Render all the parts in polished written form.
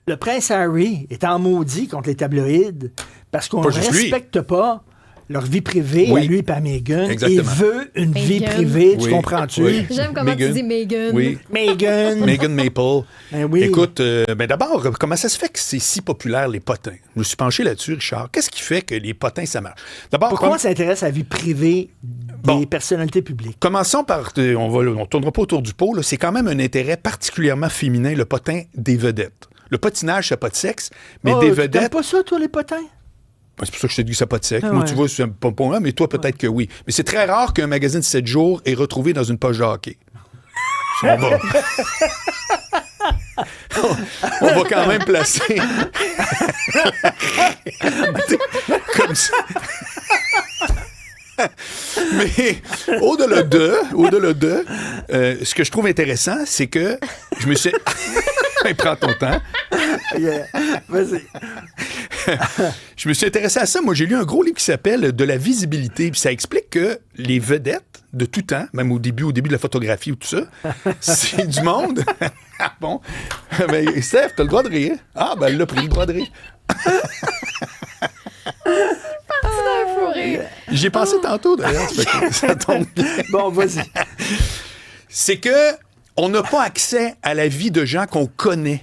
Le prince Harry est en maudit contre les tabloïds parce qu'on ne respecte pas leur vie privée à lui et à Meghan. Il veut une vie privée, tu comprends-tu? Oui. J'aime comment tu dis Meghan. Oui. Meghan Maple. Oui. Écoute, d'abord, comment ça se fait que c'est si populaire, les potins? Je me suis penché là-dessus, Richard. Qu'est-ce qui fait que les potins, ça marche? D'abord, pourquoi ça intéresse à la vie privée des personnalités publiques? Commençons par, on ne tournera pas autour du pot, là, c'est quand même un intérêt particulièrement féminin, le potin des vedettes. Le potinage, ça n'a pas de sexe, mais des vedettes... T'aimes pas ça, toi, les potins? C'est pour ça que je t'ai dit que ça n'a pas de sexe. Moi, tu vois, c'est pas pour moi, mais toi, peut-être que oui. Mais c'est très rare qu'un magazine de 7 jours est retrouvé dans une poche de hockey. On va quand même placer... Comme ça... Mais au-delà de ce que je trouve intéressant, c'est que je me suis... Prends ton temps. Vas-y. Je me suis intéressé à ça. Moi, j'ai lu un gros livre qui s'appelle « De la visibilité ». Puis ça explique que les vedettes de tout temps, même au début de la photographie ou tout ça, c'est du monde. Ah bon? Ben, Steph, t'as le droit de rire. Ah, ben, elle l'a pris le droit de rire. J'y ai pensé tantôt, d'ailleurs. Ça tombe bien. Bon, vas-y. C'est que on n'a pas accès à la vie de gens qu'on connaît.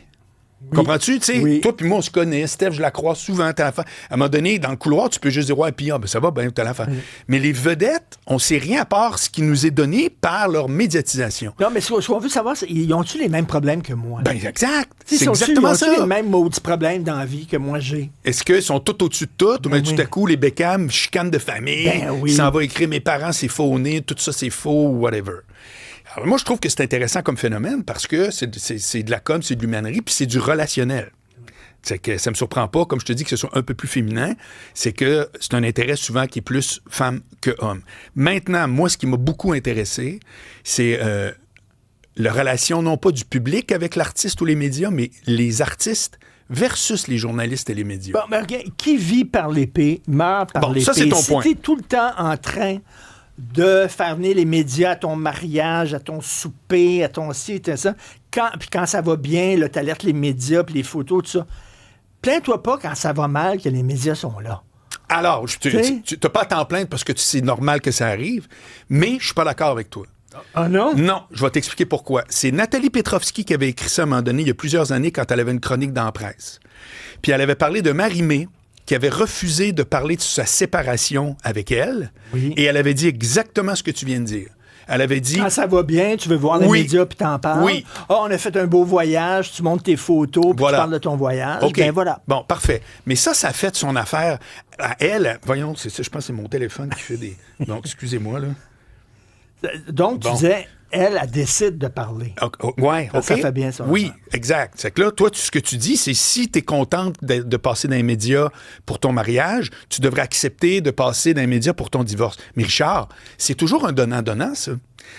Oui. Comprends-tu? Toi puis moi, on se connaît. Steph, je la croise souvent. À un moment donné, dans le couloir, tu peux juste dire « Ouais, puis ça va, ben, t'as l'enfant. » Mais les vedettes, on sait rien à part ce qui nous est donné par leur médiatisation. Non, mais ce qu'on veut savoir, c'est ils ont-tu les mêmes problèmes que moi? Ben, exact. C'est exactement ça. Ils ont-tu les mêmes maudits problèmes dans la vie que moi j'ai? Est-ce qu'ils sont tout au-dessus de tout? Ou bien tout à coup, les Beckham, chicane de famille, il s'en va écrire « Mes parents, c'est faux-né, tout ça, c'est faux » ou whatever. Alors, moi, je trouve que c'est intéressant comme phénomène parce que c'est de la com, c'est de l'humanerie, puis c'est du relationnel. C'est que ça me surprend pas, comme je te dis, que ce soit un peu plus féminin, c'est que c'est un intérêt souvent qui est plus femme que homme. Maintenant, moi, ce qui m'a beaucoup intéressé, c'est la relation non pas du public avec l'artiste ou les médias, mais les artistes versus les journalistes et les médias. Bon, mais regarde, qui vit par l'épée, meurt par l'épée. Ça, c'est ton point. Si t'es tout le temps en train de faire venir les médias à ton mariage, à ton souper, à ton ci, et ça. Puis quand ça va bien, là, t'alertes les médias, puis les photos, tout ça. Plains-toi pas quand ça va mal que les médias sont là. Alors, tu n'as pas à t'en plaindre parce que c'est normal que ça arrive, mais je suis pas d'accord avec toi. Ah non? Non, je vais t'expliquer pourquoi. C'est Nathalie Petrovski qui avait écrit ça à un moment donné, il y a plusieurs années, quand elle avait une chronique dans la presse. Puis elle avait parlé de Marie-Mé, qui avait refusé de parler de sa séparation avec elle. Oui. Et elle avait dit exactement ce que tu viens de dire. Elle avait dit... Quand ça va bien, tu veux voir les médias puis t'en parles. Oui. On a fait un beau voyage, tu montres tes photos puis tu parles de ton voyage. OK. Ben voilà. Bon, parfait. Mais ça a fait son affaire à elle. Voyons, c'est ça, je pense que c'est mon téléphone qui fait des... Donc, excusez-moi, là. Donc, tu disais... Elle décide de parler. Ouais, OK. Ça fait bien ça. Oui, exact. C'est que là, toi, ce que tu dis, c'est si tu es contente de passer dans les médias pour ton mariage, tu devrais accepter de passer dans les médias pour ton divorce. Mais Richard, c'est toujours un donnant-donnant, ça.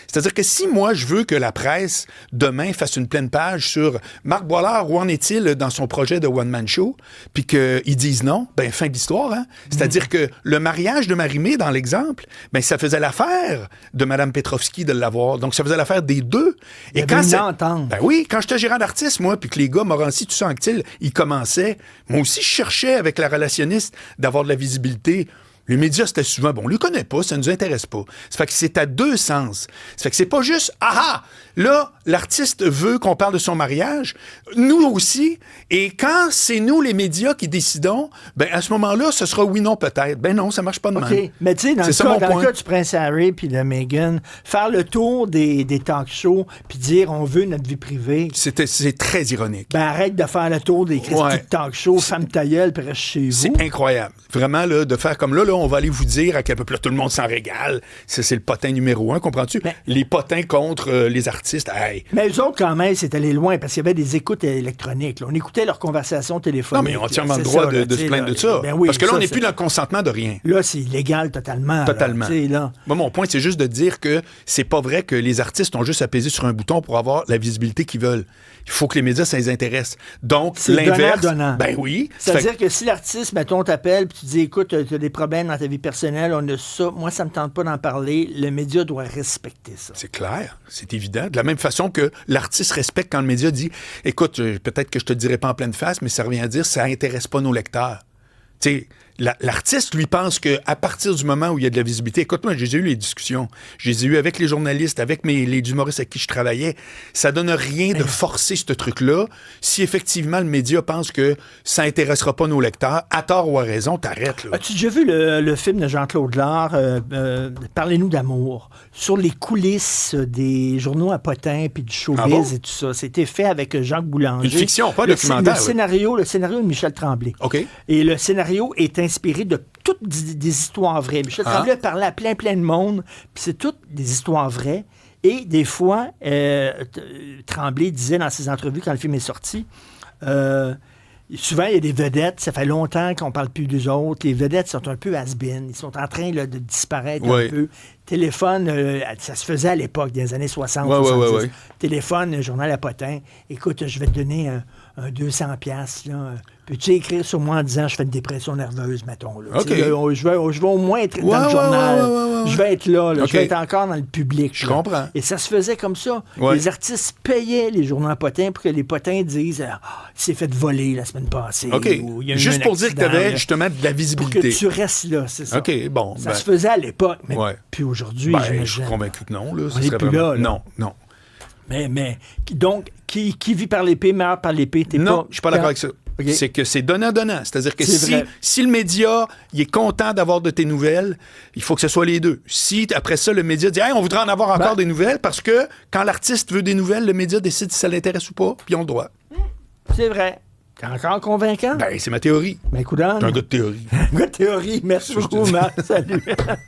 C'est-à-dire que si moi, je veux que la presse, demain, fasse une pleine page sur Marc Boilard, où en est-il dans son projet de one-man show, puis qu'ils disent non, ben fin de l'histoire, hein? C'est-à-dire que le mariage de Marie-Mé, dans l'exemple, ben ça faisait l'affaire de Mme Petrovski de l'avoir. Donc, ça faisait l'affaire des deux. Et quand ben oui, quand j'étais gérant d'artiste, moi, puis que les gars, Morancy, tout ça, Anctil, ils commençaient, moi aussi, je cherchais avec la relationniste d'avoir de la visibilité. Les médias, c'était souvent, bon, on le connaît pas, ça nous intéresse pas. Ça fait que c'est à deux sens. Ça fait que c'est pas juste, là, l'artiste veut qu'on parle de son mariage, nous aussi, et quand c'est nous, les médias, qui décidons, ben à ce moment-là, ce sera oui, non, peut-être. Ben non, ça marche pas de même. OK, mais tu sais, dans le cas du prince Harry puis de Meghan, faire le tour des talk shows puis dire on veut notre vie privée. C'est très ironique. Ben arrête de faire le tour des talk shows, femme ta gueule, puis reste chez vous. C'est incroyable. Vraiment, là, de faire comme là, on va aller vous dire à quel point tout le monde s'en régale. C'est le potin numéro 1, comprends-tu? Mais, les potins contre les artistes. Hey. Mais eux autres, quand même, c'est allé loin parce qu'il y avait des écoutes électroniques. Là. On écoutait leurs conversations téléphoniques. Non, mais on a entièrement le droit de se plaindre de ça. Ben oui, parce que là, on n'est plus dans le consentement de rien. Là, c'est illégal totalement. Totalement. Là. Moi, mon point, c'est juste de dire que c'est pas vrai que les artistes ont juste à peser sur un bouton pour avoir la visibilité qu'ils veulent. Il faut que les médias, ça les intéresse. Donc, c'est l'inverse... donnant. Ben oui. C'est-à-dire que si l'artiste, mettons, t'appelle puis tu dis, écoute, t'as des problèmes peine dans ta vie personnelle, on a ça. Moi, ça me tente pas d'en parler. Le média doit respecter ça. C'est clair, c'est évident. De la même façon que l'artiste respecte quand le média dit « Écoute, peut-être que je te le dirai pas en pleine face, mais ça revient à dire ça intéresse pas nos lecteurs. » Tu sais, l'artiste, lui, pense qu'à partir du moment où il y a de la visibilité, écoute, moi, j'ai eu les discussions, je les ai eues avec les journalistes, avec les humoristes avec qui je travaillais, ça donne rien de forcer ce truc-là. Si effectivement le média pense que ça intéressera pas nos lecteurs, à tort ou à raison, t'arrêtes. Là. As-tu déjà vu le film de Jean-Claude Lard, Parlez-nous d'amour, sur les coulisses des journaux à potins puis du showbiz et tout ça? C'était fait avec Jacques Boulanger. Une fiction, pas un documentaire. Le scénario de Michel Tremblay. OK. Et le scénario est inspiré de toutes des histoires vraies. Michel Tremblay parlait à plein de monde, puis c'est toutes des histoires vraies. Et des fois, Tremblay disait dans ses entrevues, quand le film est sorti, souvent, il y a des vedettes, ça fait longtemps qu'on ne parle plus d'eux autres. Les vedettes sont un peu has-been. Ils sont en train là, de disparaître un peu. Téléphone, ça se faisait à l'époque, dans les années 60, 70. Téléphone, journal à potin. Écoute, je vais te donner un 200$, là. Peux-tu écrire sur moi en disant je fais une dépression nerveuse, mettons. Là. Okay. Je vais au moins être dans le journal. Je vais être là. Je vais être encore dans le public. Je comprends. Et ça se faisait comme ça. Les artistes payaient les journaux à potins pour que les potins disent il s'est fait voler la semaine passée. Okay. Juste pour dire que tu avais justement de la visibilité. Pour que tu restes là, c'est ça. OK, bon. Ça se faisait à l'époque, mais puis aujourd'hui, je suis convaincu que non. Là, on n'est plus là. Non. Mais donc, qui vit par l'épée, meurt par l'épée, Non, je suis pas d'accord avec ça. Okay. C'est que c'est donnant-donnant. C'est-à-dire que si le média il est content d'avoir de tes nouvelles, il faut que ce soit les deux. Si, après ça, le média dit « Hey, on voudrait en avoir encore des nouvelles », parce que quand l'artiste veut des nouvelles, le média décide si ça l'intéresse ou pas, puis ils ont le droit. C'est vrai. T'es encore convaincant? Ben, c'est ma théorie. Ben, coudonc. T'es un gars de théorie. Un gars de théorie. Merci beaucoup, Marc. Salut.